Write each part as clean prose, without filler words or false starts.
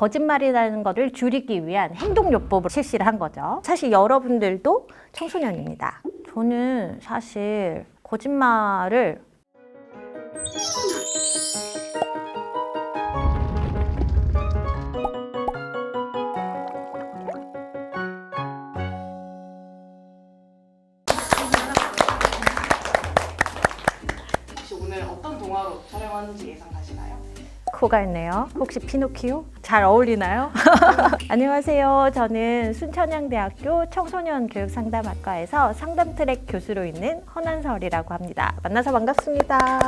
거짓말이라는 것을 줄이기 위한 행동요법을 실시를 한 거죠. 사실 여러분들도 청소년입니다. 저는 사실 거짓말을 혹시 오늘 어떤 동화로 촬영하는지 예상하시나요? 코가 있네요. 혹시 피노키오? 잘 어울리나요? 안녕하세요. 저는 순천향대학교 청소년교육상담학과에서 상담트랙 교수로 있는 허난설이라고 합니다. 만나서 반갑습니다.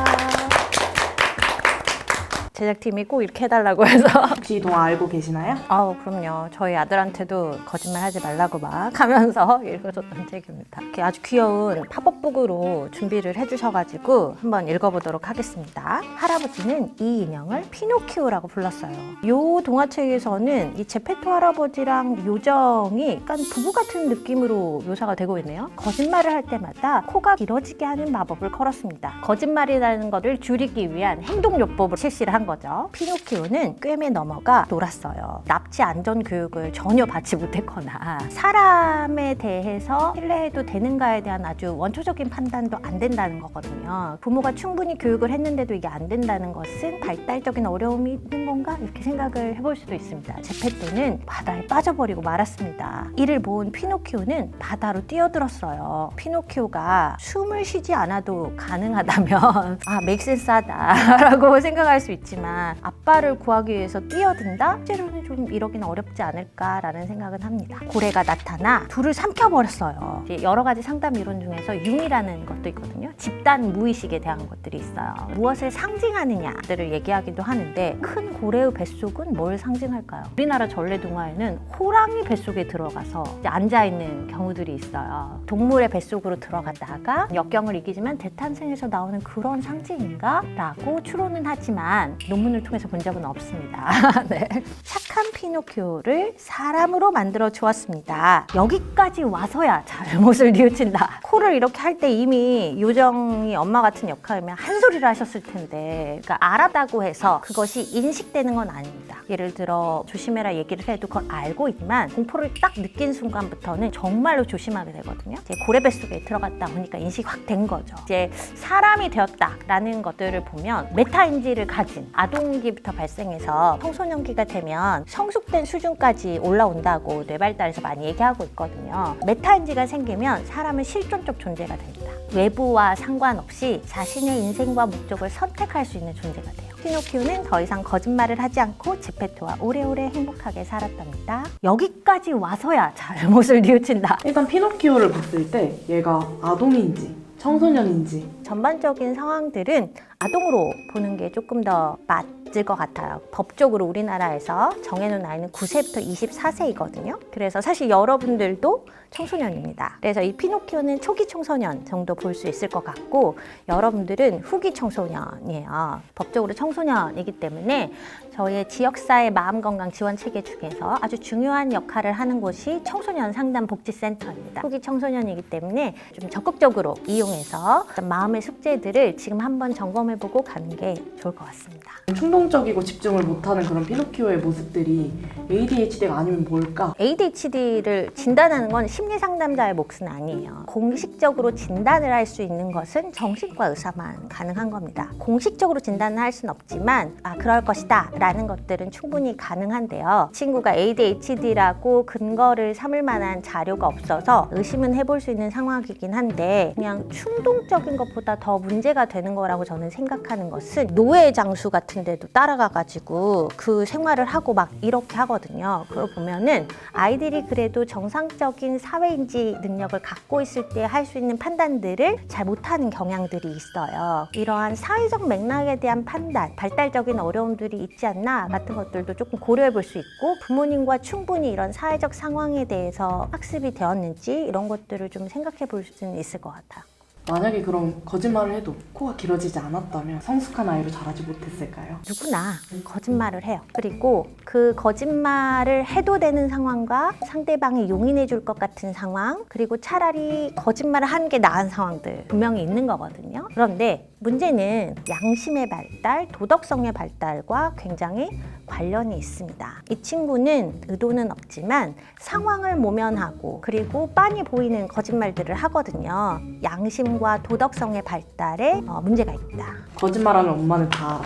제작팀이 꼭 이렇게 해달라고 해서 혹시 이 동화 알고 계시나요? 그럼요. 저희 아들한테도 거짓말 하지 말라고 막 하면서 읽어줬던 책입니다. 이렇게 아주 귀여운 팝업북으로 준비를 해주셔가지고 한번 읽어보도록 하겠습니다. 할아버지는 이 인형을 피노키오라고 불렀어요. 이 동화책에서는 이 제페토 할아버지랑 요정이 약간 부부 같은 느낌으로 묘사가 되고 있네요. 거짓말을 할 때마다 코가 길어지게 하는 마법을 걸었습니다. 거짓말이라는 것을 줄이기 위한 행동요법을 실시를 한 거죠. 피노키오는 꿰매 넘어가 놀았어요. 납치 안전 교육을 전혀 받지 못했거나 사람에 대해서 신뢰해도 되는가에 대한 아주 원초적인 판단도 안 된다는 거거든요. 부모가 충분히 교육을 했는데도 이게 안 된다는 것은 발달적인 어려움이 있는 건가? 이렇게 생각을 해볼 수도 있습니다. 제페토는 바다에 빠져버리고 말았습니다. 이를 본 피노키오는 바다로 뛰어들었어요. 피노키오가 숨을 쉬지 않아도 가능하다면 맥센스하다 라고 생각할 수 있지만 아빠를 구하기 위해서 뛰어든다? 실제로는 좀 이러기는 어렵지 않을까라는 생각은 합니다. 고래가 나타나 둘을 삼켜버렸어요. 이제 여러 가지 상담 이론 중에서 융이라는 것도 있거든요. 집단 무의식에 대한 것들이 있어요. 무엇을 상징하느냐들을 얘기하기도 하는데 큰 고래의 뱃속은 뭘 상징할까요? 우리나라 전래동화에는 호랑이 뱃속에 들어가서 이제 앉아있는 경우들이 있어요. 동물의 뱃속으로 들어갔다가 역경을 이기지만 대탄생에서 나오는 그런 상징인가? 라고 추론은 하지만 논문을 통해서 본 적은 없습니다. 네. 착한 피노키오를 사람으로 만들어 주었습니다. 여기까지 와서야 잘못을 뉘우친다. 코를 이렇게 할 때 이미 요정이 엄마 같은 역할이면 한 소리를 하셨을 텐데, 그러니까 알았다고 해서 그것이 인식되는 건 아닙니다. 예를 들어 조심해라 얘기를 해도 그걸 알고 있지만 공포를 딱 느낀 순간부터는 정말로 조심하게 되거든요. 이제 고래뱃 속에 들어갔다 보니까 인식이 확 된 거죠. 이제 사람이 되었다라는 것들을 보면 메타인지를 가진 아동기부터 발생해서 청소년기가 되면 성숙된 수준까지 올라온다고 뇌발달에서 많이 얘기하고 있거든요. 메타인지가 생기면 사람은 실존적 존재가 됩니다. 외부와 상관없이 자신의 인생과 목적을 선택할 수 있는 존재가 돼요. 피노키오는 더 이상 거짓말을 하지 않고 제페토와 오래오래 행복하게 살았답니다. 여기까지 와서야 잘못을 뉘우친다. 일단 피노키오를 봤을 때 얘가 아동인지 청소년인지 전반적인 상황들은 아동으로 보는 게 조금 더 맞을 것 같아요. 법적으로 우리나라에서 정해놓은 나이는 9세부터 24세이거든요. 그래서 사실 여러분들도 청소년입니다. 그래서 이 피노키오는 초기 청소년 정도 볼 수 있을 것 같고 여러분들은 후기 청소년이에요. 법적으로 청소년이기 때문에 저희의 지역사회 마음건강 지원 체계 중에서 아주 중요한 역할을 하는 곳이 청소년 상담복지센터입니다. 후기 청소년이기 때문에 좀 적극적으로 이용해서 마음의 숙제들을 지금 한번 점검해보고 가는 게 좋을 것 같습니다. 충동적이고 집중을 못하는 그런 피노키오의 모습들이 ADHD가 아니면 뭘까? ADHD를 진단하는 건 심리상담자의 몫은 아니에요. 공식적으로 진단을 할 수 있는 것은 정신과 의사만 가능한 겁니다. 공식적으로 진단을 할 수는 없지만 그럴 것이다 라는 것들은 충분히 가능한데요. 친구가 ADHD라고 근거를 삼을 만한 자료가 없어서 의심은 해볼 수 있는 상황이긴 한데 그냥 충동적인 것보다 더 문제가 되는 거라고 저는 생각하는 것은 노예 장수 같은 데도 따라가가지고 그 생활을 하고 막 이렇게 하거든요. 그걸 보면은 아이들이 그래도 정상적인 사회인지 능력을 갖고 있을 때 할 수 있는 판단들을 잘 못하는 경향들이 있어요. 이러한 사회적 맥락에 대한 판단, 발달적인 어려움들이 있지 않나 같은 것들도 조금 고려해 볼 수 있고 부모님과 충분히 이런 사회적 상황에 대해서 학습이 되었는지 이런 것들을 좀 생각해 볼 수는 있을 것 같아요. 만약에 그럼 거짓말을 해도 코가 길어지지 않았다면 성숙한 아이로 자라지 못했을까요? 누구나 거짓말을 해요. 그리고 그 거짓말을 해도 되는 상황과 상대방이 용인해 줄 것 같은 상황, 그리고 차라리 거짓말을 하는 게 나은 상황들 분명히 있는 거거든요. 그런데 문제는 양심의 발달, 도덕성의 발달과 굉장히 관련이 있습니다. 이 친구는 의도는 없지만 상황을 모면하고 그리고 빤히 보이는 거짓말들을 하거든요. 양심과 도덕성의 발달에 문제가 있다. 거짓말하면 엄마는 다 알아.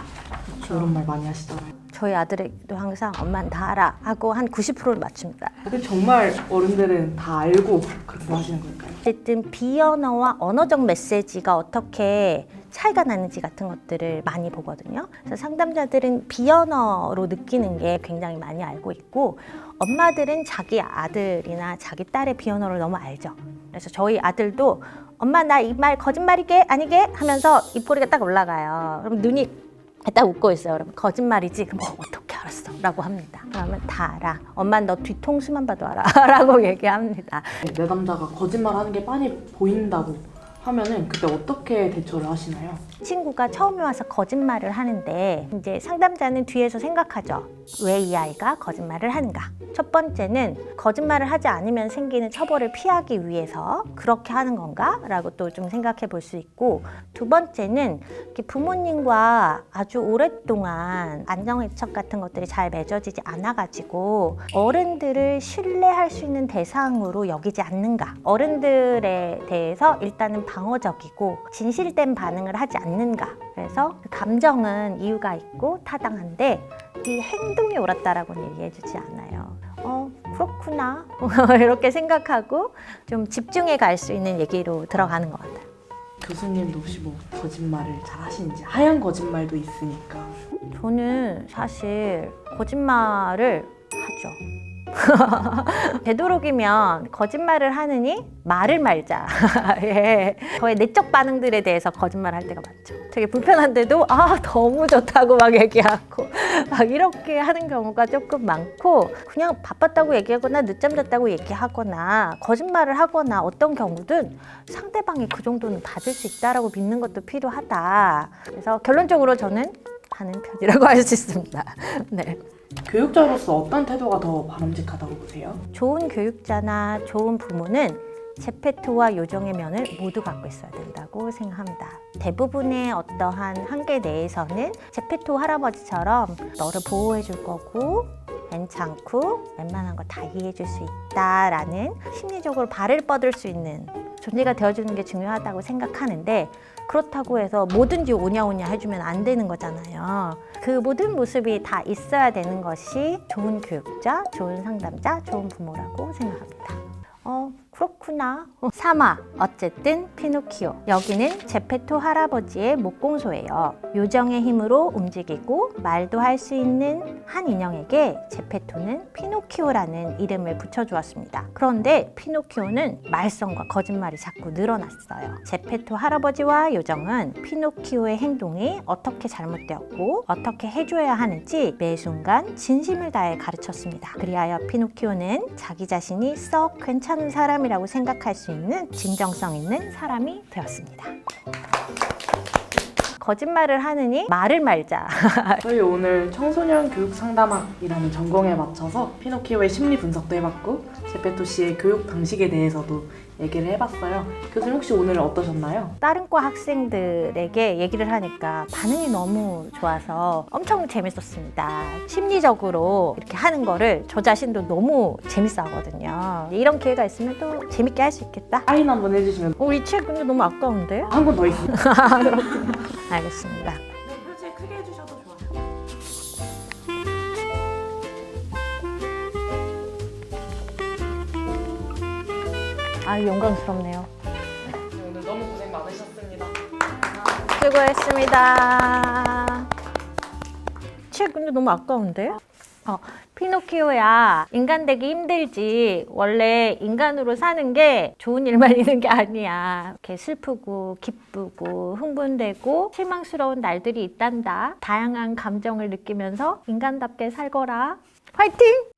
이런 말 많이 하시잖아요. 저희 아들도 항상 엄마는 다 알아 하고 한 90%를 맞춥니다. 근데 정말 어른들은 다 알고 그렇게 하시는 걸까요? 어쨌든 비언어와 언어적 메시지가 어떻게 차이가 나는지 같은 것들을 많이 보거든요. 그래서 상담자들은 비언어로 느끼는 게 굉장히 많이 알고 있고 엄마들은 자기 아들이나 자기 딸의 비언어를 너무 알죠. 그래서 저희 아들도 엄마 나 이 말 거짓말이게 아니게 하면서 입꼬리가 딱 올라가요. 그럼 눈이 딱 웃고 있어요. 그러면 거짓말이지? 그럼 어떻게 알았어? 라고 합니다. 그러면 다 알아. 엄마는 너 뒤통수만 봐도 알아. 라고 얘기합니다. 내 남자가 거짓말하는 게 빤히 보인다고 하면은 그때 어떻게 대처를 하시나요? 친구가 처음에 와서 거짓말을 하는데 이제 상담자는 뒤에서 생각하죠. 왜 이 아이가 거짓말을 하는가? 첫 번째는 거짓말을 하지 않으면 생기는 처벌을 피하기 위해서 그렇게 하는 건가? 라고 또 좀 생각해 볼 수 있고 두 번째는 부모님과 아주 오랫동안 안정애착 같은 것들이 잘 맺어지지 않아가지고 어른들을 신뢰할 수 있는 대상으로 여기지 않는가? 어른들에 대해서 일단은 방어적이고 진실된 반응을 하지 않는가? 그래서 그 감정은 이유가 있고 타당한데 이 행동이 옳았다라고는 얘기해주지 않아요. 그렇구나 이렇게 생각하고 좀 집중해 갈 수 있는 얘기로 들어가는 것 같아요. 교수님도 혹시 뭐 거짓말을 잘 하시는지 하얀 거짓말도 있으니까 저는 사실 거짓말을 하죠. 되도록이면 거짓말을 하느니 말을 말자. 예. 저의 내적 반응들에 대해서 거짓말할 때가 많죠. 되게 불편한데도 너무 좋다고 막 얘기하고 막 이렇게 하는 경우가 조금 많고 그냥 바빴다고 얘기하거나 늦잠 잤다고 얘기하거나 거짓말을 하거나 어떤 경우든 상대방이 그 정도는 받을 수 있다라고 믿는 것도 필요하다. 그래서 결론적으로 저는 하는 편이라고 할 수 있습니다. 네. 교육자로서 어떤 태도가 더 바람직하다고 보세요? 좋은 교육자나 좋은 부모는 제페토와 요정의 면을 모두 갖고 있어야 된다고 생각합니다. 대부분의 어떠한 한계 내에서는 제페토 할아버지처럼 너를 보호해 줄 거고 괜찮고 웬만한 거 다 이해해 줄 수 있다라는 심리적으로 발을 뻗을 수 있는 존재가 되어주는 게 중요하다고 생각하는데 그렇다고 해서 뭐든지 오냐오냐 해주면 안 되는 거잖아요. 그 모든 모습이 다 있어야 되는 것이 좋은 교육자, 좋은 상담자, 좋은 부모라고 생각합니다. 그렇구나. 3화 어쨌든 피노키오. 여기는 제페토 할아버지의 목공소예요. 요정의 힘으로 움직이고 말도 할 수 있는 한 인형에게 제페토는 피노키오라는 이름을 붙여주었습니다. 그런데 피노키오는 말썽과 거짓말이 자꾸 늘어났어요. 제페토 할아버지와 요정은 피노키오의 행동이 어떻게 잘못되었고 어떻게 해줘야 하는지 매 순간 진심을 다해 가르쳤습니다. 그리하여 피노키오는 자기 자신이 썩 괜찮은 사람이라고 생각할 수 있는 진정성 있는 사람이 되었습니다. 거짓말을 하느니 말을 말자. 저희 오늘 청소년 교육 상담학이라는 전공에 맞춰서 피노키오의 심리 분석도 해봤고 제페토 씨의 교육 방식에 대해서도 얘기를 해봤어요. 교수님 혹시 오늘 어떠셨나요? 다른 과 학생들에게 얘기를 하니까 반응이 너무 좋아서 엄청 재밌었습니다. 심리적으로 이렇게 하는 거를 저 자신도 너무 재밌어 하거든요. 이런 기회가 있으면 또 재밌게 할 수 있겠다. 사인 한번 해주시면 이 책 근데 너무 아까운데? 한 권 더 있습니다. 알겠습니다. 네, 표지 크게 해주셔도 좋아요. 영광스럽네요. 오늘 너무 고생 많으셨습니다. 수고했습니다. 책 근데 너무 아까운데? 피노키오야, 인간 되기 힘들지. 원래 인간으로 사는 게 좋은 일만 있는 게 아니야. 이렇게 슬프고 기쁘고 흥분되고 실망스러운 날들이 있단다. 다양한 감정을 느끼면서 인간답게 살거라. 화이팅!